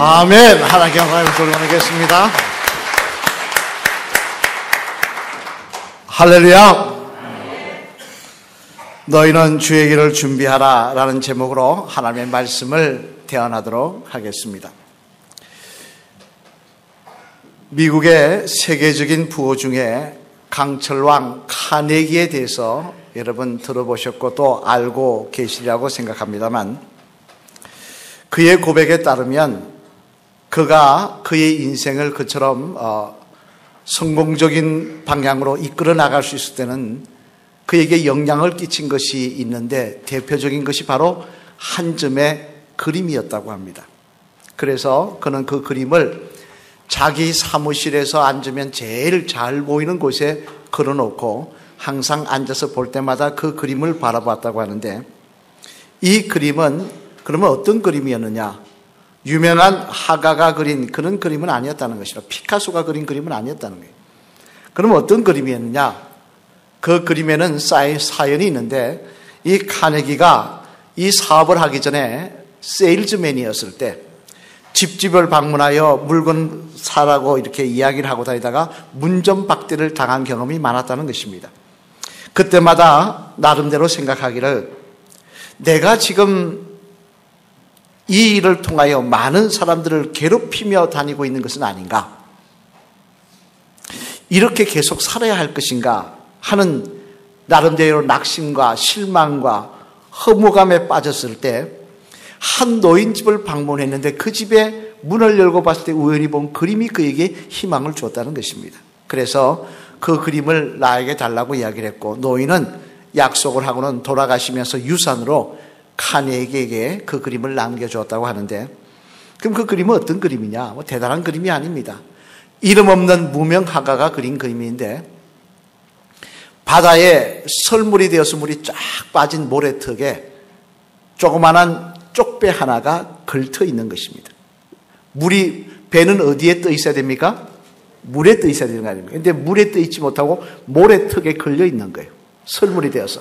아멘. 하나님께 영광을 돌려드리겠습니다. 할렐루야. 너희는 주의 길을 준비하라 라는 제목으로 하나님의 말씀을 대언하도록 하겠습니다. 미국의 세계적인 부호 중에 강철왕 카네기에 대해서 여러분 들어보셨고 또 알고 계시리라고 생각합니다만, 그의 고백에 따르면 그가 그의 인생을 그처럼 성공적인 방향으로 이끌어 나갈 수 있을 때는 그에게 영향을 끼친 것이 있는데, 대표적인 것이 바로 한 점의 그림이었다고 합니다. 그래서 그는 그 그림을 자기 사무실에서 앉으면 제일 잘 보이는 곳에 걸어놓고 항상 앉아서 볼 때마다 그 그림을 바라봤다고 하는데, 이 그림은 그러면 어떤 그림이었느냐? 유명한 화가가 그린 그런 그림은 아니었다는 것이라, 피카소가 그린 그림은 아니었다는 거예요. 그러면 어떤 그림이었느냐? 그 그림에는 사연이 있는데, 이 카네기가 이 사업을 하기 전에 세일즈맨이었을 때 집집을 방문하여 물건 사라고 이렇게 이야기를 하고 다니다가 문전박대를 당한 경험이 많았다는 것입니다. 그때마다 나름대로 생각하기를, 내가 지금 이 일을 통하여 많은 사람들을 괴롭히며 다니고 있는 것은 아닌가? 이렇게 계속 살아야 할 것인가 하는 나름대로 낙심과 실망과 허무감에 빠졌을 때 한 노인집을 방문했는데, 그 집에 문을 열고 봤을 때 우연히 본 그림이 그에게 희망을 주었다는 것입니다. 그래서 그 그림을 나에게 달라고 이야기를 했고, 노인은 약속을 하고는 돌아가시면서 유산으로 카네기에게 그 그림을 남겨주었다고 하는데, 그럼 그 그림은 어떤 그림이냐? 대단한 그림이 아닙니다. 이름 없는 무명 화가가 그린 그림인데, 바다에 설물이 되어서 물이 쫙 빠진 모래턱에 조그마한 쪽배 하나가 걸터 있는 것입니다. 배는 어디에 떠 있어야 됩니까? 물에 떠 있어야 되는 거 아닙니까? 근데 물에 떠 있지 못하고 모래턱에 걸려 있는 거예요. 설물이 되어서.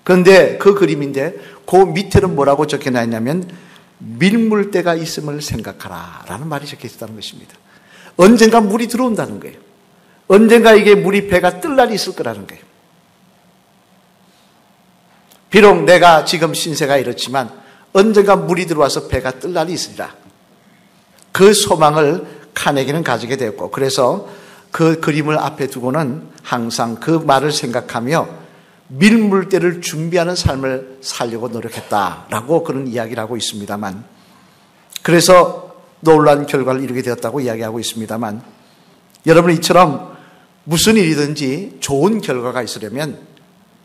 그런데 그 그림인데, 그 밑에는 뭐라고 적혀놔 있냐면, 밀물대가 있음을 생각하라 라는 말이 적혀 있다는 것입니다. 언젠가 물이 들어온다는 거예요. 언젠가 이게 물이 배가 뜰 날이 있을 거라는 거예요. 비록 내가 지금 신세가 이렇지만 언젠가 물이 들어와서 배가 뜰 날이 있으리라. 그 소망을 카네기는 가지게 되었고, 그래서 그 그림을 앞에 두고는 항상 그 말을 생각하며 밀물대를 준비하는 삶을 살려고 노력했다라고 그런 이야기를 하고 있습니다만, 그래서 놀라운 결과를 이루게 되었다고 이야기하고 있습니다만, 여러분, 이처럼 무슨 일이든지 좋은 결과가 있으려면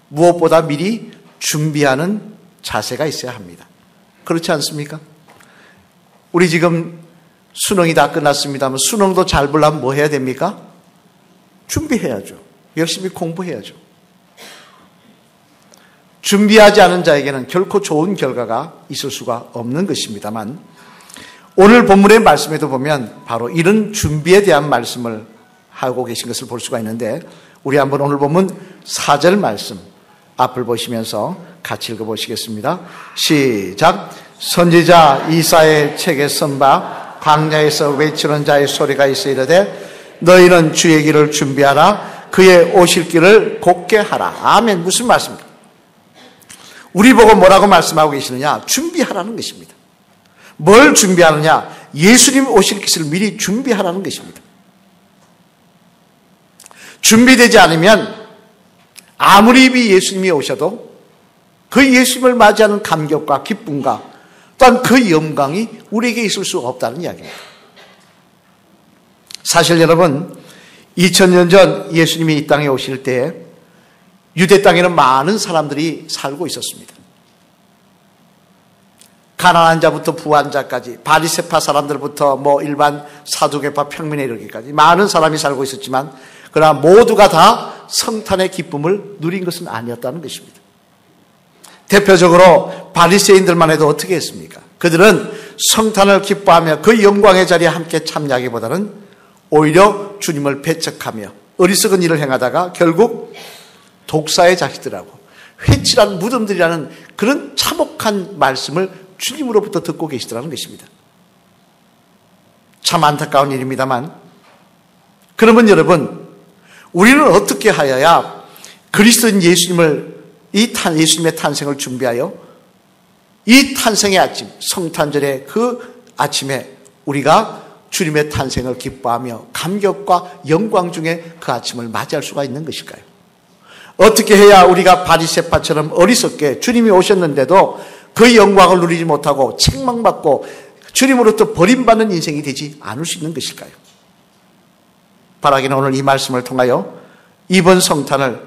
무엇보다 미리 준비하는 자세가 있어야 합니다. 그렇지 않습니까? 우리 지금 수능이 다 끝났습니다만, 수능도 잘 보려면 뭐 해야 됩니까? 준비해야죠. 열심히 공부해야죠. 준비하지 않은 자에게는 결코 좋은 결과가 있을 수가 없는 것입니다만, 오늘 본문의 말씀에도 보면 바로 이런 준비에 대한 말씀을 하고 계신 것을 볼 수가 있는데, 우리 한번 오늘 본문 4절 말씀 앞을 보시면서 같이 읽어보시겠습니다. 시작. 선지자 이사야의 책에 쓴 바 광야에서 외치는 자의 소리가 있어 이르되, 너희는 주의 길을 준비하라. 그의 오실 길을 곧게 하라. 아멘. 무슨 말씀입니까? 우리 보고 뭐라고 말씀하고 계시느냐? 준비하라는 것입니다. 뭘 준비하느냐? 예수님 오실 것을 미리 준비하라는 것입니다. 준비되지 않으면 아무리 예수님이 오셔도 그 예수님을 맞이하는 감격과 기쁨과 또한 그 영광이 우리에게 있을 수가 없다는 이야기입니다. 사실 여러분, 2000년 전 예수님이 이 땅에 오실 때 유대 땅에는 많은 사람들이 살고 있었습니다. 가난한 자부터 부한 자까지, 바리새파 사람들부터 일반 사두개파 평민에 이르기까지 많은 사람이 살고 있었지만, 그러나 모두가 다 성탄의 기쁨을 누린 것은 아니었다는 것입니다. 대표적으로 바리새인들만 해도 어떻게 했습니까? 그들은 성탄을 기뻐하며 그 영광의 자리에 함께 참여하기보다는 오히려 주님을 배척하며 어리석은 일을 행하다가 결국 독사의 자식들하고 회칠한 무덤들이라는 그런 참혹한 말씀을 주님으로부터 듣고 계시더라는 것입니다. 참 안타까운 일입니다만, 그러면 여러분, 우리는 어떻게 하여야 그리스도인 예수님의 탄생을 준비하여 이 탄생의 아침, 성탄절의 그 아침에 우리가 주님의 탄생을 기뻐하며 감격과 영광 중에 그 아침을 맞이할 수가 있는 것일까요? 어떻게 해야 우리가 바리새파처럼 어리석게 주님이 오셨는데도 그 영광을 누리지 못하고 책망받고 주님으로부터 버림받는 인생이 되지 않을 수 있는 것일까요? 바라기는 오늘 이 말씀을 통하여 이번 성탄을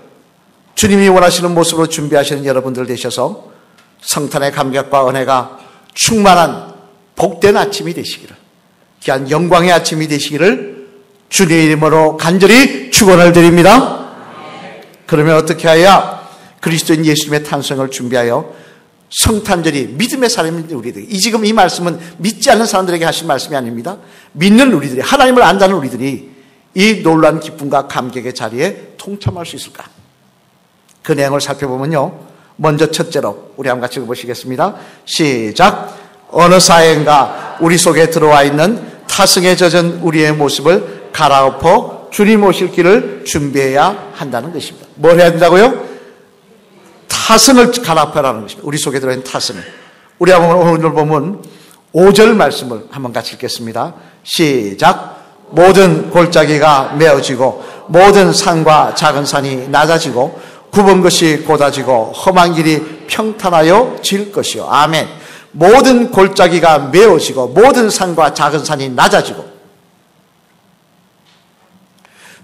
주님이 원하시는 모습으로 준비하시는 여러분들 되셔서 성탄의 감격과 은혜가 충만한 복된 아침이 되시기를, 귀한 영광의 아침이 되시기를 주님의 이름으로 간절히 축원을 드립니다. 그러면 어떻게 해야 그리스도인 예수님의 탄생을 준비하여 성탄절이 믿음의 사람인 우리들, 지금 이 말씀은 믿지 않는 사람들에게 하신 말씀이 아닙니다. 믿는 우리들이, 하나님을 안다는 우리들이 이 놀라운 기쁨과 감격의 자리에 동참할 수 있을까? 그 내용을 살펴보면요, 먼저 첫째로 우리 한번 같이 읽어보시겠습니다. 시작. 어느 사회인가 우리 속에 들어와 있는 타성에 젖은 우리의 모습을 갈아엎어 주님 오실 길을 준비해야 한다는 것입니다. 뭘 해야 된다고요? 타성을 갈아엎으라는 것입니다. 우리 속에 들어있는 타성을. 우리 한번 오늘 보면 5절 말씀을 한번 같이 읽겠습니다. 시작. 모든 골짜기가 메어지고 모든 산과 작은 산이 낮아지고 굽은 것이 곧아지고 험한 길이 평탄하여 질 것이요. 아멘. 모든 골짜기가 메어지고 모든 산과 작은 산이 낮아지고,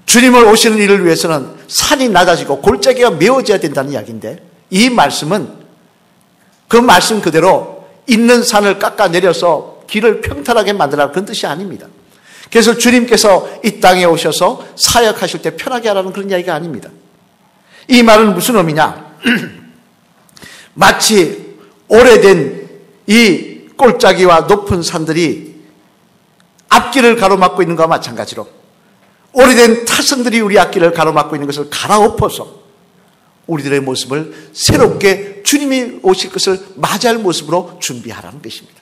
주님을 오시는 일을 위해서는 산이 낮아지고 골짜기가 메어져야 된다는 이야기인데, 이 말씀은 그 말씀 그대로 있는 산을 깎아내려서 길을 평탄하게 만들라는 그런 뜻이 아닙니다. 그래서 주님께서 이 땅에 오셔서 사역하실 때 편하게 하라는 그런 이야기가 아닙니다. 이 말은 무슨 의미냐? 마치 오래된 이 골짜기와 높은 산들이 앞길을 가로막고 있는 것과 마찬가지로 오래된 타성들이 우리 앞길을 가로막고 있는 것을 갈아엎어서 우리들의 모습을 새롭게 주님이 오실 것을 맞이할 모습으로 준비하라는 것입니다.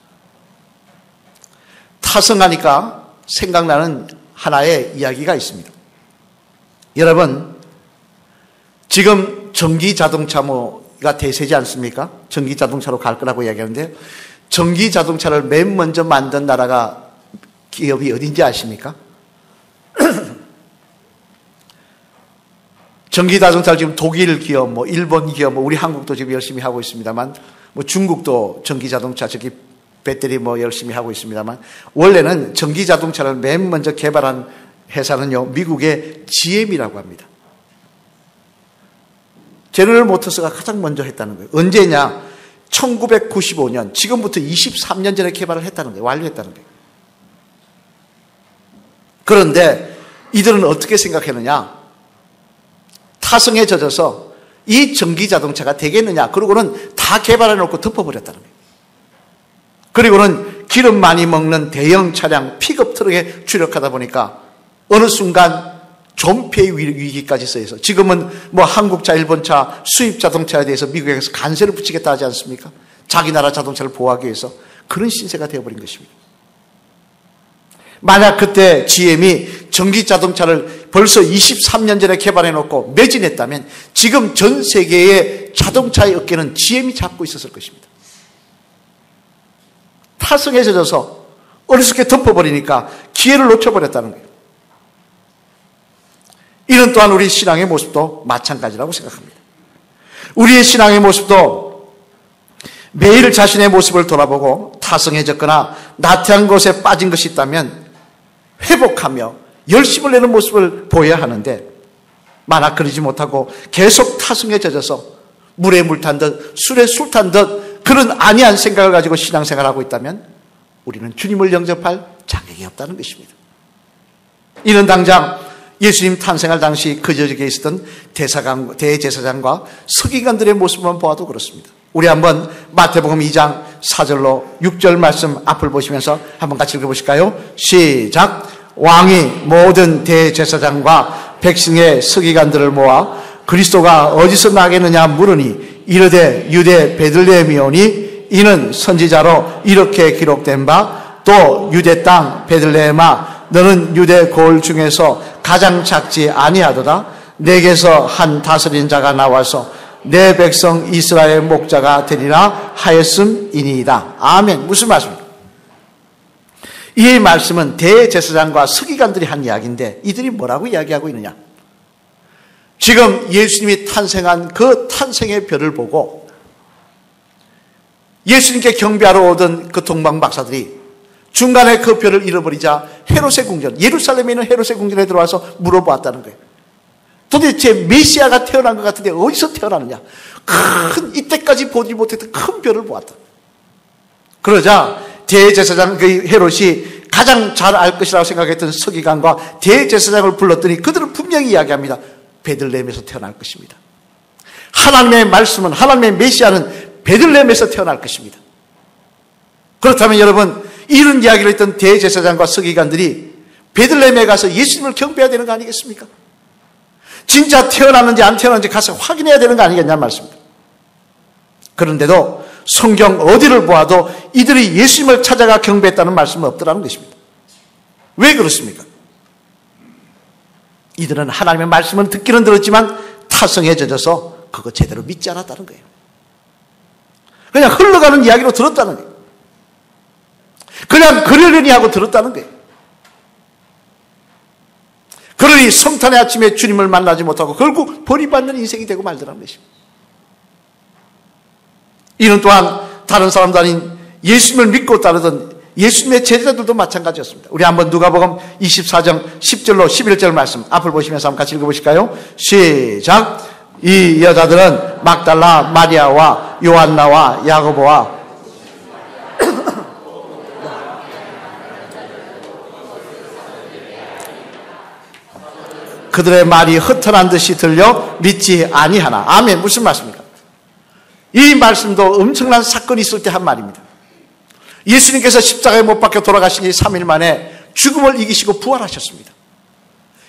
타성하니까 생각나는 하나의 이야기가 있습니다. 여러분, 지금 전기 자동차가 대세지 않습니까? 전기 자동차로 갈 거라고 이야기하는데, 전기 자동차를 맨 먼저 만든 나라가, 기업이 어딘지 아십니까? 전기 자동차를 지금 독일 기업, 일본 기업, 우리 한국도 지금 열심히 하고 있습니다만, 중국도 전기 자동차, 배터리 열심히 하고 있습니다만, 원래는 전기 자동차를 맨 먼저 개발한 회사는요, 미국의 GM이라고 합니다. 제너럴 모터스가 가장 먼저 했다는 거예요. 언제냐? 1995년, 지금부터 23년 전에 개발을 했다는 거예요. 완료했다는 거예요. 그런데 이들은 어떻게 생각했느냐? 타성에 젖어서 이 전기 자동차가 되겠느냐? 그러고는 다 개발해 놓고 덮어버렸다는 거예요. 그리고는 기름 많이 먹는 대형 차량 픽업 트럭에 주력하다 보니까 어느 순간 존폐 위기까지 써서 지금은 한국차, 일본차, 수입 자동차에 대해서 미국에서 관세를 붙이겠다 하지 않습니까? 자기 나라 자동차를 보호하기 위해서 그런 신세가 되어버린 것입니다. 만약 그때 GM이 전기 자동차를 벌써 23년 전에 개발해놓고 매진했다면 지금 전 세계의 자동차의 어깨는 GM이 잡고 있었을 것입니다. 타성에 젖어서 어리석게 덮어버리니까 기회를 놓쳐버렸다는 거예요. 이는 또한 우리 신앙의 모습도 마찬가지라고 생각합니다. 우리의 신앙의 모습도 매일 자신의 모습을 돌아보고 타성해졌거나 나태한 것에 빠진 것이 있다면 회복하며 열심을 내는 모습을 보여야 하는데, 만약 그러지 못하고 계속 타성에 젖어서 물에 물 탄 듯 술에 술 탄 듯 그런 안이한 생각을 가지고 신앙생활하고 있다면 우리는 주님을 영접할 자격이 없다는 것입니다. 이는 당장 예수님 탄생할 당시 그 지역에 있었던 대제사장과 서기관들의 모습만 보아도 그렇습니다. 우리 한번 마태복음 2장 4절로 6절 말씀 앞을 보시면서 한번 같이 읽어보실까요? 시작. 왕이 모든 대제사장과 백성의 서기관들을 모아 그리스도가 어디서 나겠느냐 물으니 이르되 유대 베들레헴이오니 이는 선지자로 이렇게 기록된 바 또 유대 땅 베들레헴아 너는 유대 고을 중에서 가장 작지 아니하도다. 내게서 한 다스린 자가 나와서 내 백성 이스라엘 목자가 되리라 하였음이니이다. 아멘. 무슨 말씀입니까? 이 말씀은 대제사장과 서기관들이 한 이야기인데 이들이 뭐라고 이야기하고 있느냐? 지금 예수님이 탄생한 그 탄생의 별을 보고 예수님께 경배하러 오던 그 동방 박사들이 중간에 그 별을 잃어버리자 헤롯의 궁전, 예루살렘에 있는 헤롯의 궁전에 들어와서 물어보았다는 거예요. 도대체 메시아가 태어난 것 같은데 어디서 태어나느냐? 이때까지 보지 못했던 큰 별을 보았다. 그러자 대제사장 그 헤롯이 가장 잘 알 것이라고 생각했던 서기관과 대제사장을 불렀더니 그들은 분명히 이야기합니다. 베들레헴에서 태어날 것입니다. 하나님의 말씀은, 하나님의 메시아는 베들레헴에서 태어날 것입니다. 그렇다면 여러분, 이런 이야기를 했던 대제사장과 서기관들이 베들레헴에 가서 예수님을 경배해야 되는 거 아니겠습니까? 진짜 태어났는지 안 태어났는지 가서 확인해야 되는 거 아니겠냐는 말씀입니다. 그런데도 성경 어디를 보아도 이들이 예수님을 찾아가 경배했다는 말씀은 없더라는 것입니다. 왜 그렇습니까? 이들은 하나님의 말씀은 듣기는 들었지만 타성에 젖어서 그거 제대로 믿지 않았다는 거예요. 그냥 흘러가는 이야기로 들었다는 거예요. 그냥 그러려니 하고 들었다는 거예요. 그러니 성탄의 아침에 주님을 만나지 못하고 결국 버림받는 인생이 되고 말더라는 것입니다. 이는 또한 다른 사람도 아닌 예수님을 믿고 따르던 예수님의 제자들도 마찬가지였습니다. 우리 한번 누가복음 24장 10절로 11절 말씀 앞을 보시면서 한번 같이 읽어보실까요? 시작. 이 여자들은 막달라 마리아와 요한나와 야고보와 그들의 말이 흩어난 듯이 들려 믿지 아니하나. 아멘. 무슨 말씀입니까? 이 말씀도 엄청난 사건이 있을 때 한 말입니다. 예수님께서 십자가에 못 박혀 돌아가신 지 3일 만에 죽음을 이기시고 부활하셨습니다.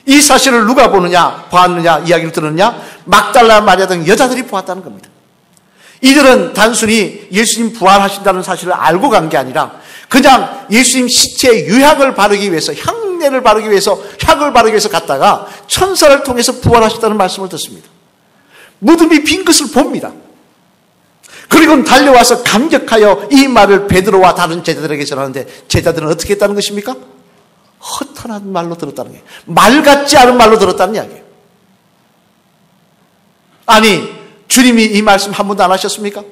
이 사실을 누가 보았느냐, 이야기를 들었느냐? 막달라 마리아 등 여자들이 보았다는 겁니다. 이들은 단순히 예수님 부활하신다는 사실을 알고 간 게 아니라 그냥 예수님 시체에 유향을 바르기 위해서, 향내를 바르기 위해서, 향을 바르기 위해서 갔다가 천사를 통해서 부활하셨다는 말씀을 듣습니다. 무덤이 빈 것을 봅니다. 그리고 달려와서 감격하여 이 말을 베드로와 다른 제자들에게 전하는데 제자들은 어떻게 했다는 것입니까? 허탄한 말로 들었다는 거예요. 말 같지 않은 말로 들었다는 이야기예요. 아니, 주님이 이 말씀 한 번도 안 하셨습니까?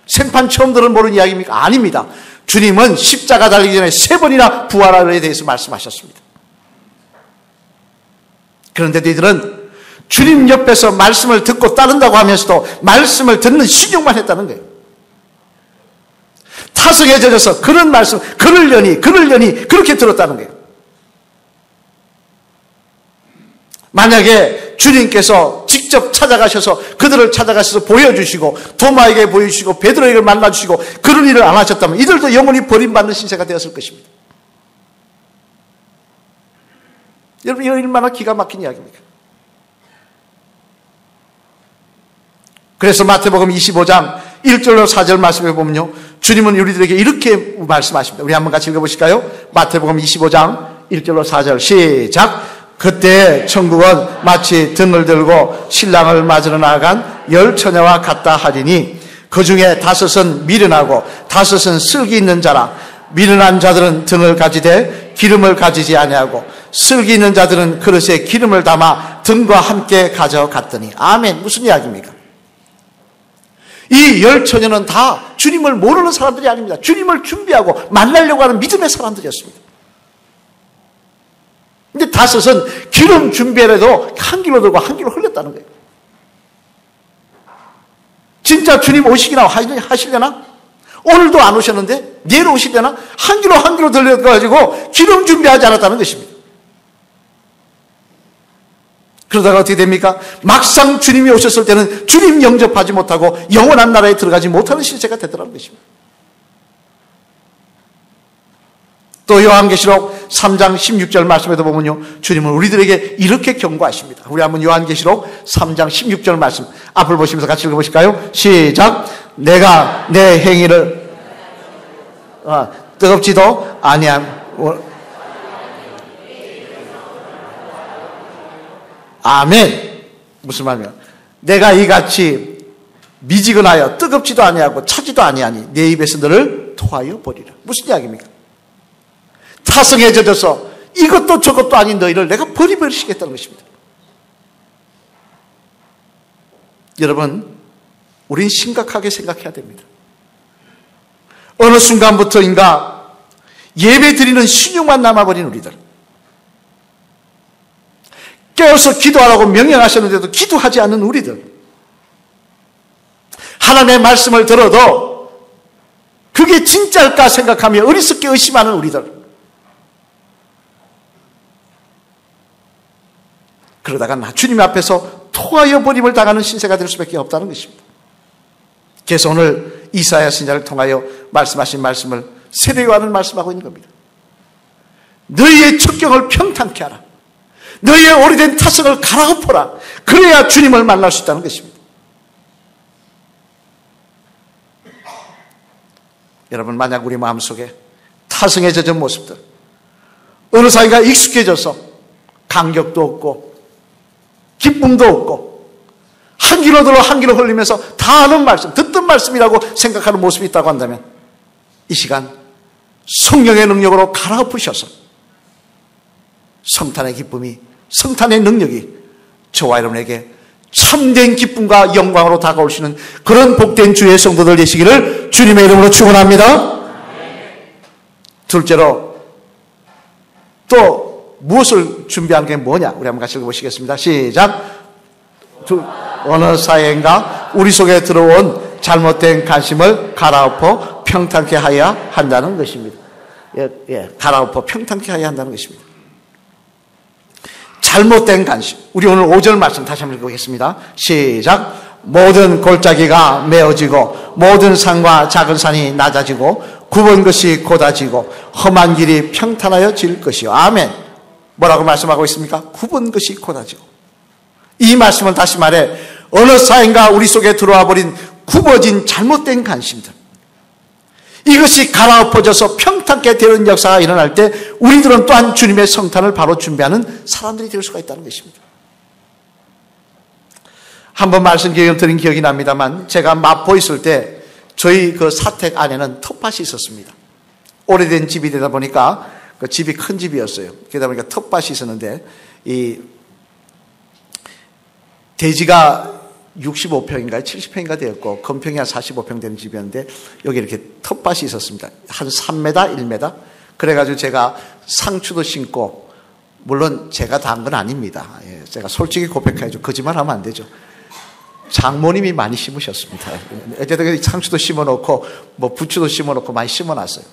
생판 처음 들은 모르는 이야기입니까? 아닙니다. 주님은 십자가 달리기 전에 3번이나 부활에 대해서 말씀하셨습니다. 그런데 이들은 주님 옆에서 말씀을 듣고 따른다고 하면서도 말씀을 듣는 신용만 했다는 거예요. 타성에 젖어서 그런 말씀, 그러려니 그렇게 들었다는 거예요. 만약에 주님께서 직접 찾아가셔서 그들을 찾아가셔서 보여주시고 도마에게 보여주시고 베드로에게 만나주시고 그런 일을 안 하셨다면 이들도 영원히 버림받는 신세가 되었을 것입니다. 여러분, 이거 얼마나 기가 막힌 이야기입니까? 그래서 마태복음 25장 1절로 4절 말씀에 보면요, 주님은 우리들에게 이렇게 말씀하십니다. 우리 한번 같이 읽어보실까요? 마태복음 25장 1절로 4절 시작. 그때 천국은 마치 등을 들고 신랑을 맞으러 나간 10처녀와 같다 하리니 그 중에 5은 미련하고 5은 슬기 있는 자라. 미련한 자들은 등을 가지되 기름을 가지지 아니하고 슬기 있는 자들은 그릇에 기름을 담아 등과 함께 가져갔더니. 아멘. 무슨 이야기입니까? 이 10처녀는 다 주님을 모르는 사람들이 아닙니다. 주님을 준비하고 만나려고 하는 믿음의 사람들이었습니다. 근데 5은 기름 준비해도 한 길로 들고 한 길로 흘렸다는 거예요. 진짜 주님 오시기나 하시려나? 오늘도 안 오셨는데 내일 오시려나? 한 길로 들려가지고 기름 준비하지 않았다는 것입니다. 그러다가 어떻게 됩니까? 막상 주님이 오셨을 때는 주님 영접하지 못하고 영원한 나라에 들어가지 못하는 시대가 되더라는 것입니다. 또 요한계시록 3장 16절 말씀에도 보면요, 주님은 우리들에게 이렇게 경고하십니다. 우리 한번 요한계시록 3장 16절 말씀 앞을 보시면서 같이 읽어보실까요? 시작. 내가 내 행위를 뜨겁지도 아니함. 아멘. 무슨 말이야? 내가 이같이 미지근하여 뜨겁지도 아니하고 차지도 아니하니 내 입에서 너를 토하여 버리라. 무슨 이야기입니까? 타성에 젖어서 이것도 저것도 아닌 너희를 내가 버리시겠다는 것입니다. 여러분, 우린 심각하게 생각해야 됩니다. 어느 순간부터인가 예배 드리는 신용만 남아버린 우리들, 깨어서 기도하라고 명령하셨는데도 기도하지 않는 우리들, 하나님의 말씀을 들어도 그게 진짜일까 생각하며 어리석게 의심하는 우리들, 그러다가 주님 앞에서 토하여 버림을 당하는 신세가 될 수밖에 없다는 것입니다. 그래서 오늘 이사야 선지자를 통하여 말씀하신 말씀을 세례요한은 말씀하고 있는 겁니다. 너희의 첩경을 평탄케 하라. 너희의 오래된 타성을 갈아엎어라. 그래야 주님을 만날 수 있다는 것입니다. 여러분, 만약 우리 마음속에 타성에 젖은 모습들, 어느 사이가 익숙해져서 간격도 없고 기쁨도 없고 한 귀로 들어 한 귀로 흘리면서 다 아는 말씀, 듣던 말씀이라고 생각하는 모습이 있다고 한다면 이 시간 성령의 능력으로 갈아엎으셔서 성탄의 기쁨이, 성탄의 능력이 저와 여러분에게 참된 기쁨과 영광으로 다가오시는 그런 복된 주의 성도들 되시기를 주님의 이름으로 축원합니다. 둘째로 또 무엇을 준비한 게 뭐냐? 우리 한번 같이 읽어보시겠습니다. 시작. 어느 사이인가 우리 속에 들어온 잘못된 관심을 갈아엎어 평탄케 하여야 한다는 것입니다. 갈아엎어 평탄케 하여야 한다는 것입니다. 잘못된 관심. 우리 오늘 5절 말씀 다시 한번 읽어보겠습니다. 시작. 모든 골짜기가 메어지고 모든 산과 작은 산이 낮아지고 굽은 것이 곧아지고 험한 길이 평탄하여질 것이요. 아멘. 뭐라고 말씀하고 있습니까? 굽은 것이 곧아지고. 이 말씀은 다시 말해 어느 사이인가 우리 속에 들어와 버린 굽어진 잘못된 관심들, 이것이 갈아엎어져서 평탄케 되는 역사가 일어날 때 우리들은 또한 주님의 성탄을 바로 준비하는 사람들이 될 수가 있다는 것입니다. 한번 말씀드린 기억이 납니다만, 제가 마포 있을 때 저희 그 사택 안에는 텃밭이 있었습니다. 오래된 집이 되다 보니까 그 집이 큰 집이었어요. 그러다 보니까 텃밭이 있었는데 이 대지가 65평인가요? 70평인가 되었고 건평이 한 45평 되는 집이었는데 여기 이렇게 텃밭이 있었습니다. 한 3m, 1m. 그래가지고 제가 상추도 심고, 물론 제가 다 한 건 아닙니다. 제가 솔직히 고백해야죠. 거짓말 하면 안 되죠. 장모님이 많이 심으셨습니다. 어쨌든 상추도 심어놓고 뭐 부추도 심어놓고 많이 심어놨어요.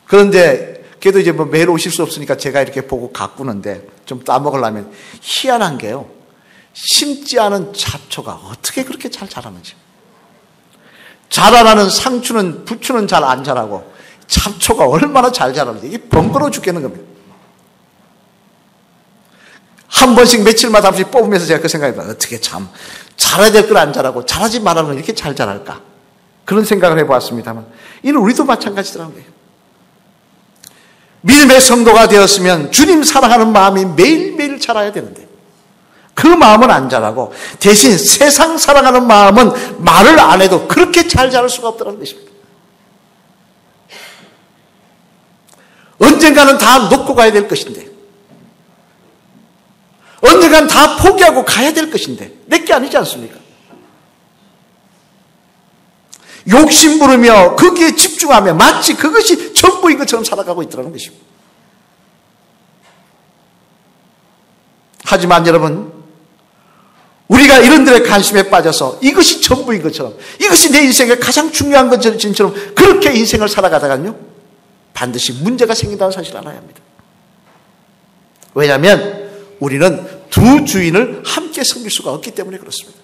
그런데 그래도 이제 뭐 매일 오실 수 없으니까 제가 이렇게 보고 가꾸는데 좀 따먹으려면 희한한 게요, 심지 않은 잡초가 어떻게 그렇게 잘 자라는지. 자라나는 상추는, 부추는 잘 안 자라고 잡초가 얼마나 잘 자라는지 이게 번거로워 죽겠는 겁니다. 한 번씩 며칠마다 한 번씩 뽑으면서 제가 그 생각해봐요. 어떻게 참 자라야 될 걸 안 자라고 자라지 말라는 건 이렇게 잘 자랄까, 그런 생각을 해보았습니다만 이는 우리도 마찬가지더라는 거예요. 믿음의 성도가 되었으면 주님 사랑하는 마음이 매일매일 자라야 되는데 그 마음은 안 자라고 대신 세상 사랑하는 마음은 말을 안 해도 그렇게 잘 자랄 수가 없다는 것입니다. 언젠가는 다 놓고 가야 될 것인데, 언젠가는 다 포기하고 가야 될 것인데 내게 아니지 않습니까? 욕심 부르며 거기에 집중하며 마치 그것이 전부인 것처럼 살아가고 있더라는 것입니다. 하지만 여러분, 우리가 이런들의 관심에 빠져서 이것이 전부인 것처럼, 이것이 내 인생의 가장 중요한 것처럼 그렇게 인생을 살아가다가요 반드시 문제가 생긴다는 사실을 알아야 합니다. 왜냐하면 우리는 두 주인을 함께 섬길 수가 없기 때문에 그렇습니다.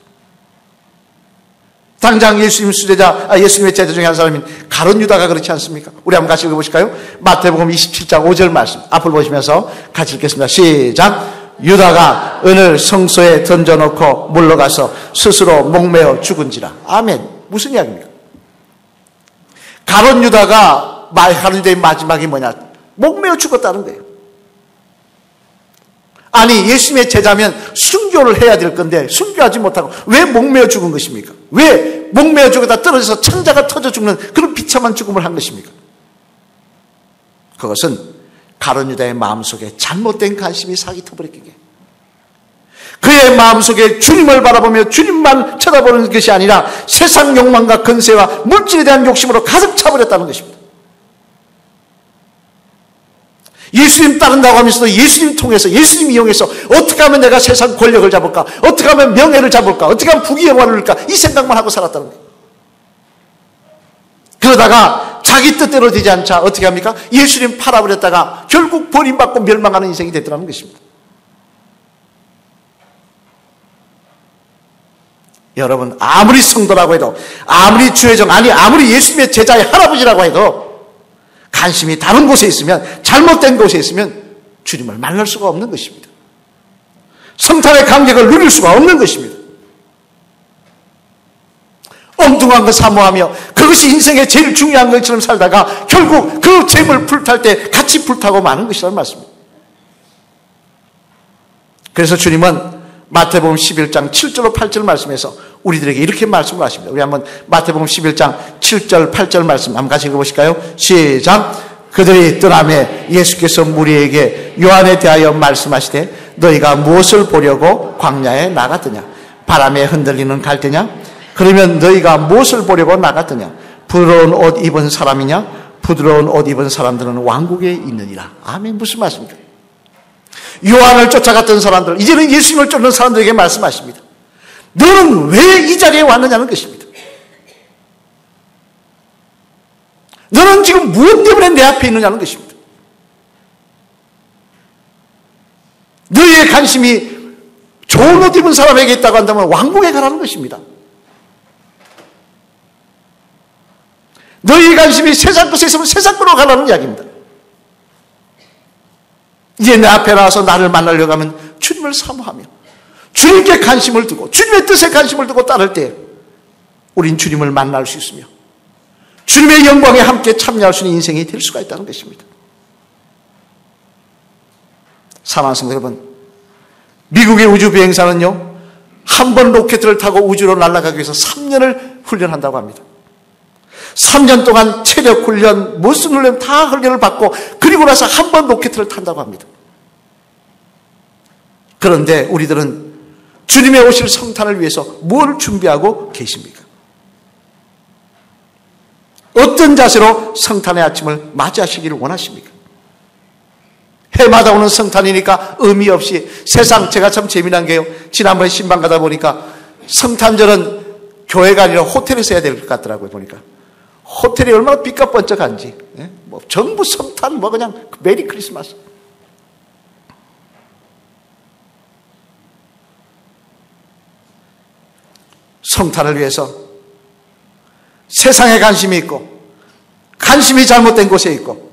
당장 예수님의 제자 중에 한 사람인 가룟 유다가 그렇지 않습니까? 우리 한번 같이 읽어보실까요? 마태복음 27장 5절 말씀 앞을 보시면서 같이 읽겠습니다. 시작. 유다가 은을 성소에 던져놓고 물러가서 스스로 목매어 죽은지라. 아멘. 무슨 이야기입니까? 가룟 유다가 말하는 데의 마지막이 뭐냐? 목매어 죽었다는 거예요. 아니, 예수님의 제자면 순교를 해야 될 건데 순교하지 못하고 왜 목매어 죽은 것입니까? 왜 목매어 죽었다 떨어져서 창자가 터져 죽는 그런 비참한 죽음을 한 것입니까? 그것은 가룟 유다의 마음속에 잘못된 관심이 사기 터버렸기에 그의 마음속에 주님을 바라보며 주님만 쳐다보는 것이 아니라 세상 욕망과 건세와 물질에 대한 욕심으로 가득 차버렸다는 것입니다. 예수님 따른다고 하면서도 예수님 통해서 예수님 이용해서 어떻게 하면 내가 세상 권력을 잡을까? 어떻게 하면 명예를 잡을까? 어떻게 하면 부귀영화를 누릴까? 이 생각만 하고 살았다는 거예요. 그러다가 자기 뜻대로 되지 않자 어떻게 합니까? 예수님 팔아버렸다가 결국 버림받고 멸망하는 인생이 됐더라는 것입니다. 여러분, 아무리 성도라고 해도, 아무리 주의정, 아무리 예수님의 제자의 할아버지라고 해도 관심이 다른 곳에 있으면, 잘못된 곳에 있으면 주님을 만날 수가 없는 것입니다. 성탄의 감격을 누릴 수가 없는 것입니다. 엉뚱한 거 사모하며 그것이 인생의 제일 중요한 것처럼 살다가 결국 그 재물 불탈 때 같이 불타고 마는 것이라는 말씀입니다. 그래서 주님은 마태복음 11장 7절 8절 말씀에서 우리들에게 이렇게 말씀을 하십니다. 우리 한번 마태복음 11장 7절 8절 말씀 한번 같이 읽어보실까요? 시작. 그들이 떠나매 예수께서 무리에게 요한에 대하여 말씀하시되 너희가 무엇을 보려고 광야에 나갔더냐? 바람에 흔들리는 갈대냐? 그러면 너희가 무엇을 보려고 나갔더냐? 부드러운 옷 입은 사람이냐? 부드러운 옷 입은 사람들은 왕국에 있느니라. 아멘. 무슨 말씀입니까? 요한을 쫓아갔던 사람들, 이제는 예수님을 쫓는 사람들에게 말씀하십니다. 너는 왜 이 자리에 왔느냐는 것입니다. 너는 지금 무엇 때문에 내 앞에 있느냐는 것입니다. 너희의 관심이 좋은 옷 입은 사람에게 있다고 한다면 왕국에 가라는 것입니다. 너희의 관심이 세상 것에 있으면 세상 것으로 가라는 이야기입니다. 이제 내 앞에 나와서 나를 만나려고 하면 주님을 사모하며 주님께 관심을 두고 주님의 뜻에 관심을 두고 따를 때 우린 주님을 만날 수 있으며 주님의 영광에 함께 참여할 수 있는 인생이 될 수가 있다는 것입니다. 사랑하는 성도 여러분, 미국의 우주 비행사는요, 한 번 로켓을 타고 우주로 날아가기 위해서 3년을 훈련한다고 합니다. 3년 동안 체력 훈련, 무슨 훈련 다 훈련을 받고 그리고 나서 한 번 로켓을 탄다고 합니다. 그런데 우리들은 주님의 오실 성탄을 위해서 뭘 준비하고 계십니까? 어떤 자세로 성탄의 아침을 맞이하시기를 원하십니까? 해마다 오는 성탄이니까 의미 없이 세상, 제가 참 재미난 게요, 지난번에 신방 가다 보니까 성탄절은 교회가 아니라 호텔에서 해야 될 것 같더라고요. 보니까 호텔이 얼마나 빛과 번쩍한지, 뭐 전부 성탄, 뭐 그냥 메리 크리스마스. 성탄을 위해서 세상에 관심이 있고 관심이 잘못된 곳에 있고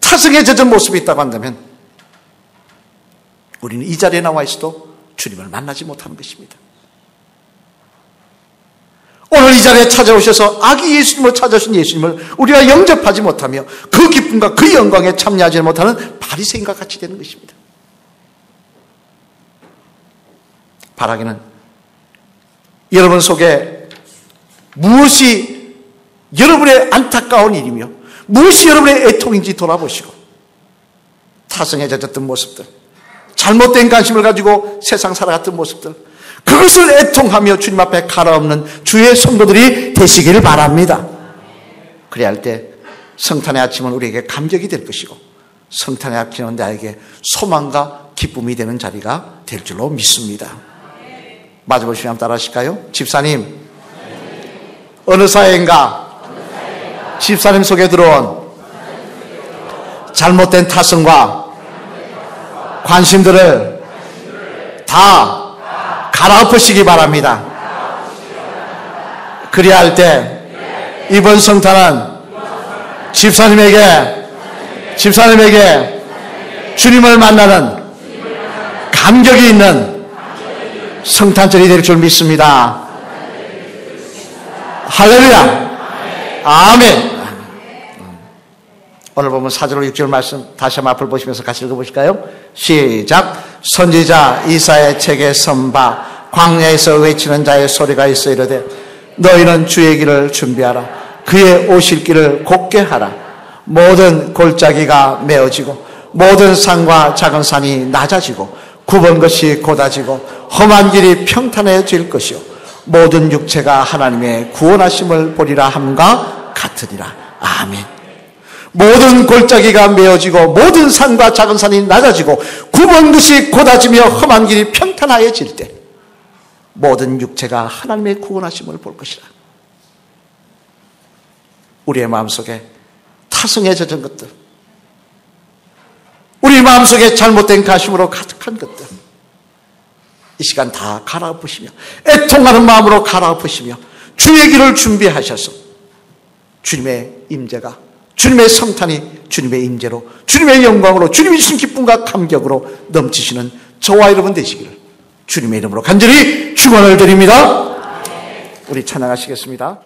타성에 젖은 모습이 있다고 한다면 우리는 이 자리에 나와 있어도 주님을 만나지 못하는 것입니다. 오늘 이 자리에 찾아오셔서 아기 예수님을 찾아오신 예수님을 우리가 영접하지 못하며 그 기쁨과 그 영광에 참여하지 못하는 바리새인과 같이 되는 것입니다. 바라기는 여러분 속에 무엇이 여러분의 안타까운 일이며 무엇이 여러분의 애통인지 돌아보시고 타성에 젖었던 모습들, 잘못된 관심을 가지고 세상 살아갔던 모습들, 그것을 애통하며 주님 앞에 갈아엎는 주의 성도들이 되시기를 바랍니다. 그래야 할 때 성탄의 아침은 우리에게 감격이 될 것이고 성탄의 아침은 나에게 소망과 기쁨이 되는 자리가 될 줄로 믿습니다. 마주보시면 한번 따라 하실까요? 집사님, 어느 사회인가 집사님 속에 들어온 잘못된 타성과 관심들을 다 갈아엎으시기 바랍니다. 그래야 할 때 이번 성탄은 집사님에게 주님을 만나는 감격이 있는 성탄절이 될 줄 믿습니다. 할렐루야. 아멘. 오늘 보면 4절 6절 말씀 다시 한번 앞을 보시면서 같이 읽어보실까요? 시작. 선지자 이사야의 책에 선바 광야에서 외치는 자의 소리가 있어 이르되 너희는 주의 길을 준비하라. 그의 오실 길을 곧게 하라. 모든 골짜기가 메어지고 모든 산과 작은 산이 낮아지고 굽은 것이 곧아지고 험한 길이 평탄해질 것이요 모든 육체가 하나님의 구원하심을 보리라 함과 같으리라. 아멘. 모든 골짜기가 메어지고 모든 산과 작은 산이 낮아지고 굽은 것이 곧아지며 험한 길이 평탄하여질 때 모든 육체가 하나님의 구원하심을 볼 것이라. 우리의 마음속에 타성에 젖은 것들, 우리 마음속에 잘못된 가심으로 가득한 것들, 이 시간 다 갈아엎으시며 애통하는 마음으로 갈아엎으시며 주의 길을 준비하셔서 주님의 임재가, 주님의 성탄이 주님의 임재로, 주님의 영광으로, 주님이 주신 기쁨과 감격으로 넘치시는 저와 여러분 되시기를 주님의 이름으로 간절히 축원을 드립니다. 우리 찬양하시겠습니다.